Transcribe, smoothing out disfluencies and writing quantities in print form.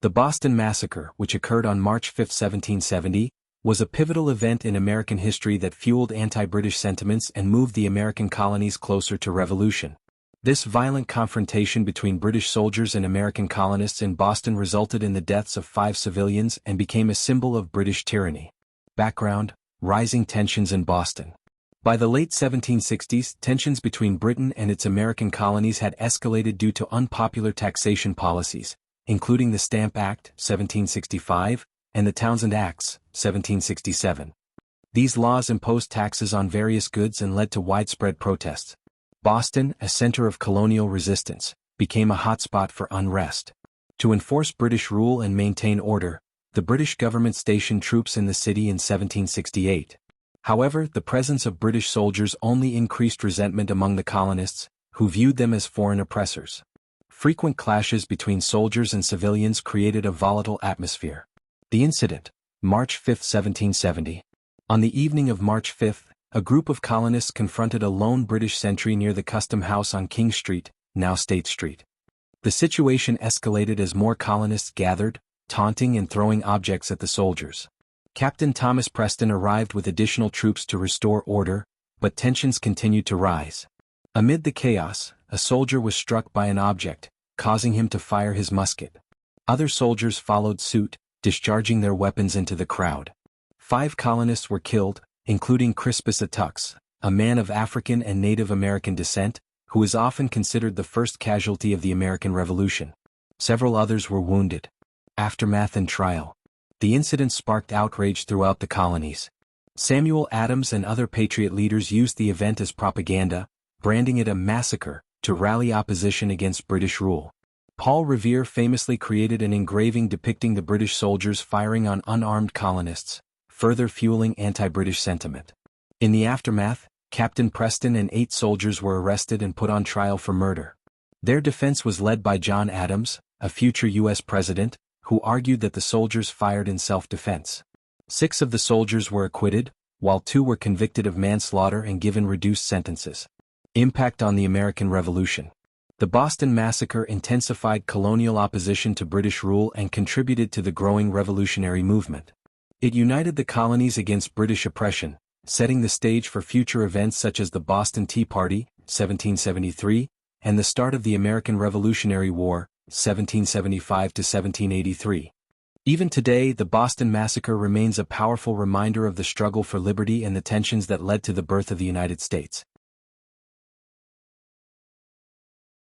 The Boston Massacre, which occurred on March 5, 1770, was a pivotal event in American history that fueled anti-British sentiments and moved the American colonies closer to revolution. This violent confrontation between British soldiers and American colonists in Boston resulted in the deaths of 5 civilians and became a symbol of British tyranny. Background: rising tensions in Boston. By the late 1760s, tensions between Britain and its American colonies had escalated due to unpopular taxation policies, including the Stamp Act, 1765, and the Townshend Acts, 1767. These laws imposed taxes on various goods and led to widespread protests. Boston, a center of colonial resistance, became a hotspot for unrest. To enforce British rule and maintain order, the British government stationed troops in the city in 1768. However, the presence of British soldiers only increased resentment among the colonists, who viewed them as foreign oppressors. Frequent clashes between soldiers and civilians created a volatile atmosphere. The incident, March 5, 1770. On the evening of March 5, a group of colonists confronted a lone British sentry near the Custom House on King Street, now State Street. The situation escalated as more colonists gathered, taunting and throwing objects at the soldiers. Captain Thomas Preston arrived with additional troops to restore order, but tensions continued to rise. Amid the chaos, a soldier was struck by an object, causing him to fire his musket. Other soldiers followed suit, discharging their weapons into the crowd. 5 colonists were killed, including Crispus Attucks, a man of African and Native American descent, who is often considered the first casualty of the American Revolution. Several others were wounded. Aftermath and trial. The incident sparked outrage throughout the colonies. Samuel Adams and other Patriot leaders used the event as propaganda, branding it a massacre, to rally opposition against British rule. Paul Revere famously created an engraving depicting the British soldiers firing on unarmed colonists, further fueling anti-British sentiment. In the aftermath, Captain Preston and 8 soldiers were arrested and put on trial for murder. Their defense was led by John Adams, a future U.S. president, who argued that the soldiers fired in self-defense. 6 of the soldiers were acquitted, while 2 were convicted of manslaughter and given reduced sentences. Impact on the American Revolution. The Boston Massacre intensified colonial opposition to British rule and contributed to the growing revolutionary movement. It united the colonies against British oppression, setting the stage for future events such as the Boston Tea Party, 1773, and the start of the American Revolutionary War, 1775 to 1783. Even today, the Boston Massacre remains a powerful reminder of the struggle for liberty and the tensions that led to the birth of the United States.